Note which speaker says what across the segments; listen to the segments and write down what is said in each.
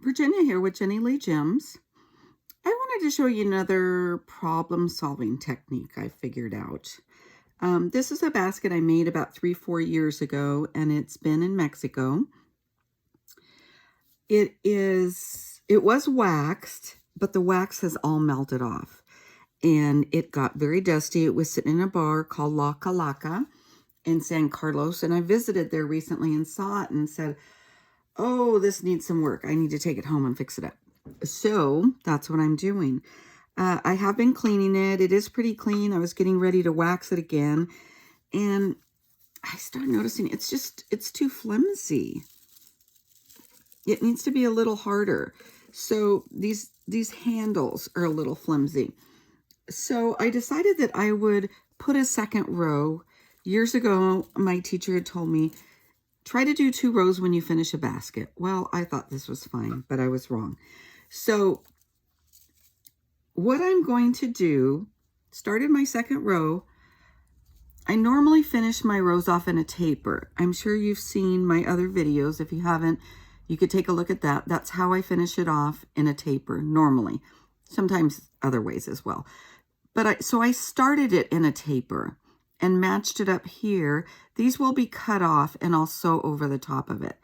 Speaker 1: Virginia here with Jenny Lee Gems. I wanted to show you another problem-solving technique I figured out. This is a basket I made about 3-4 years ago, and it's been in Mexico. It was waxed, but the wax has all melted off, and it got very dusty. It was sitting in a bar called La Calaca in San Carlos, and I visited there recently and saw it and said, oh, this needs some work. I need to take it home and fix it up. So that's what I'm doing. I have been cleaning it. It is pretty clean. I was getting ready to wax it again, and I started noticing it's too flimsy. It needs to be a little harder. So these handles are a little flimsy. So I decided that I would put a second row. Years ago, my teacher had told me, try to do 2 rows when you finish a basket. Well, I thought this was fine, but I was wrong. So what I'm going to do, started my second row. I normally finish my rows off in a taper. I'm sure you've seen my other videos. If you haven't, you could take a look at that. That's how I finish it off, in a taper normally. Sometimes other ways as well. But so I started it in a taper and matched it up here. These will be cut off, and I'll sew over the top of it.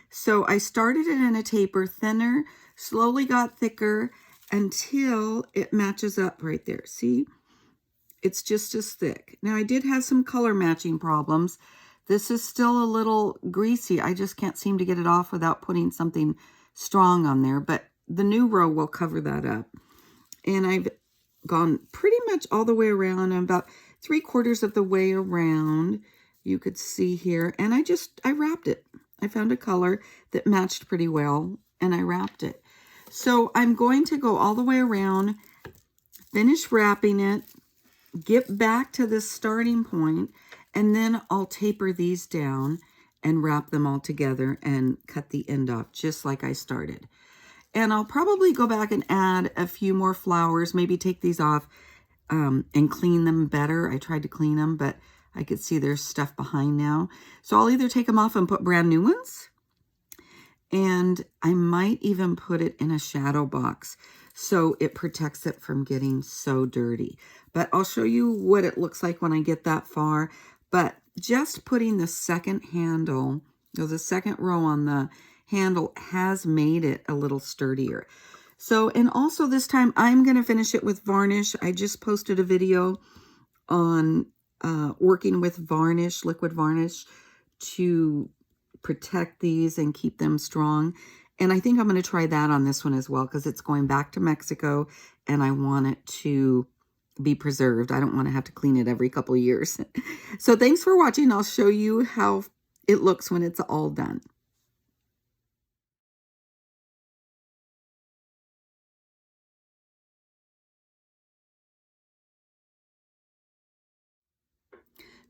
Speaker 1: So I started it in a taper, thinner, slowly got thicker until it matches up right there. See? It's just as thick. Now I did have some color matching problems. This is still a little greasy. I just can't seem to get it off without putting something strong on there, but the new row will cover that up. And I've gone pretty much all the way around. I'm about 3/4 of the way around, you could see here, and I wrapped it. I found a color that matched pretty well, and I wrapped it. So I'm going to go all the way around, finish wrapping it, get back to this starting point, and then I'll taper these down and wrap them all together and cut the end off just like I started. And I'll probably go back and add a few more flowers, maybe take these off and clean them better. I tried to clean them, but I could see there's stuff behind now. So I'll either take them off and put brand new ones, and I might even put it in a shadow box so it protects it from getting so dirty. But I'll show you what it looks like when I get that far. But just putting the second handle, or the second row on the handle, has made it a little sturdier. So, and also this time I'm going to finish it with varnish. I just posted a video on working with varnish, liquid varnish, to protect these and keep them strong. And I think I'm going to try that on this one as well, because it's going back to Mexico and I want it to be preserved. I don't want to have to clean it every couple of years. So thanks for watching. I'll show you how it looks when it's all done.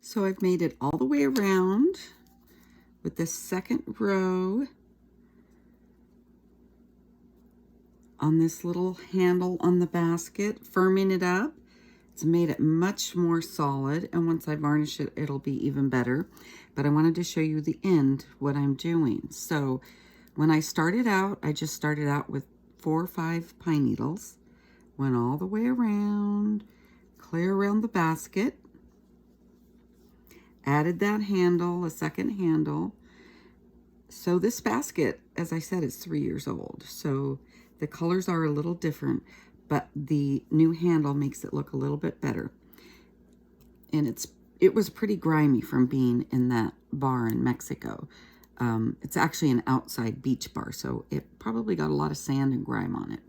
Speaker 1: So I've made it all the way around with the second row on this little handle on the basket, firming it up. It's made it much more solid, and once I varnish it, it'll be even better. But I wanted to show you the end, what I'm doing. So when I started out, I just started out with 4 or 5 pine needles, went all the way around, clear around the basket, added that handle, a second handle. So this basket, as I said, is 3 years old. So the colors are a little different, but the new handle makes it look a little bit better. And it was pretty grimy from being in that bar in Mexico. It's actually an outside beach bar, so it probably got a lot of sand and grime on it.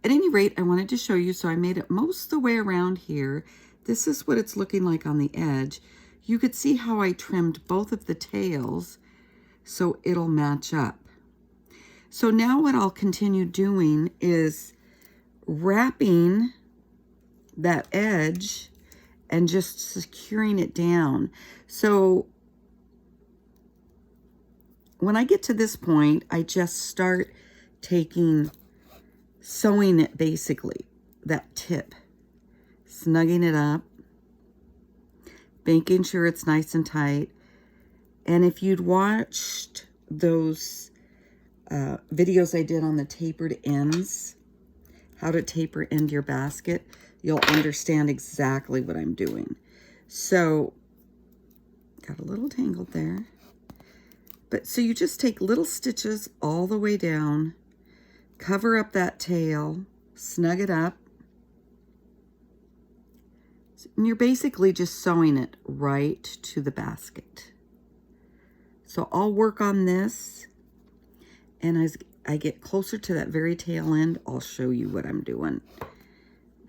Speaker 1: At any rate, I wanted to show you, so I made it most of the way around here. This is what it's looking like on the edge. You could see how I trimmed both of the tails so it'll match up. So now what I'll continue doing is wrapping that edge and just securing it down. So when I get to this point, I just start sewing it, basically, that tip, snugging it up, making sure it's nice and tight. And if you'd watched those videos I did on the tapered ends, how to taper end your basket, you'll understand exactly what I'm doing. So, got a little tangled there. But so you just take little stitches all the way down, cover up that tail, snug it up, and you're basically just sewing it right to the basket. So I'll work on this, and as I get closer to that very tail end, I'll show you what I'm doing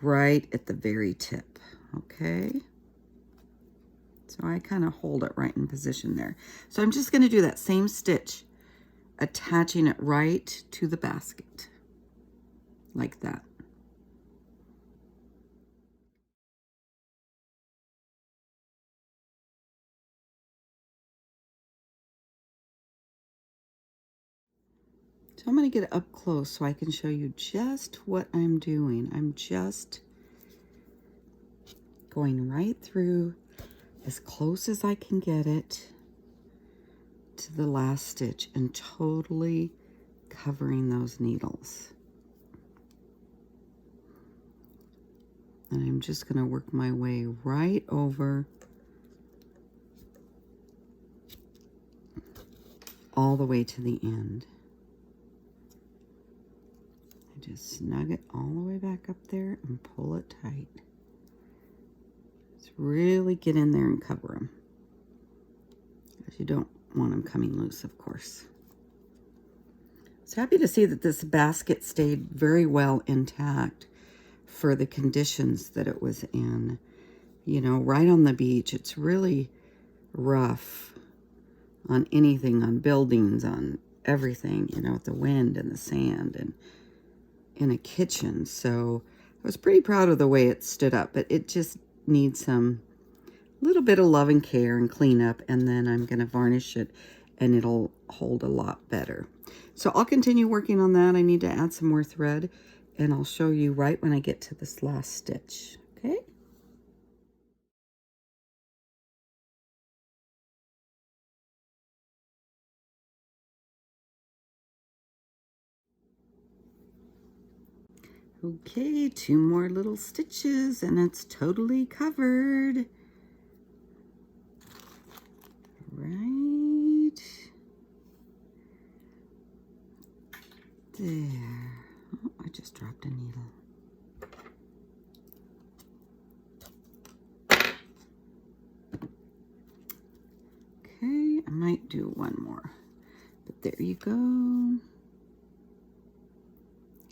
Speaker 1: right at the very tip, okay? So I kind of hold it right in position there. So I'm just going to do that same stitch, attaching it right to the basket, like that. So I'm going to get it up close so I can show you just what I'm doing. I'm just going right through as close as I can get it to the last stitch and totally covering those needles. And I'm just going to work my way right over all the way to the end. I just snug it all the way back up there and pull it tight. Just really get in there and cover them, because you don't want them coming loose, of course. So happy to see that this basket stayed very well intact for the conditions that it was in. You know, right on the beach, it's really rough on anything, on buildings, on everything, you know, with the wind and the sand, and in a kitchen. So I was pretty proud of the way it stood up, but it just needs some little bit of love and care and cleanup, and then I'm going to varnish it and it'll hold a lot better. So I'll continue working on that. I need to add some more thread, and I'll show you right when I get to this last stitch, okay? Okay, 2 more little stitches and it's totally covered. Right there. Oh, I just dropped a needle. Okay, I might do one more, but there you go.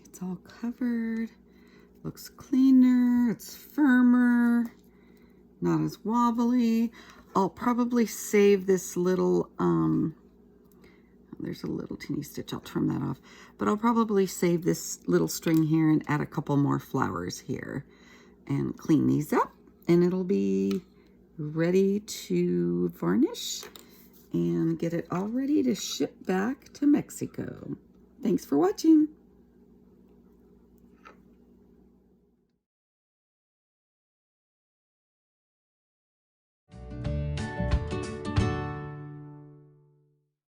Speaker 1: It's all covered. Looks cleaner, it's firmer, not as wobbly. I'll probably save this little, there's a little teeny stitch, I'll trim that off. But I'll probably save this little string here and add a couple more flowers here and clean these up, and it'll be ready to varnish and get it all ready to ship back to Mexico. Thanks for watching.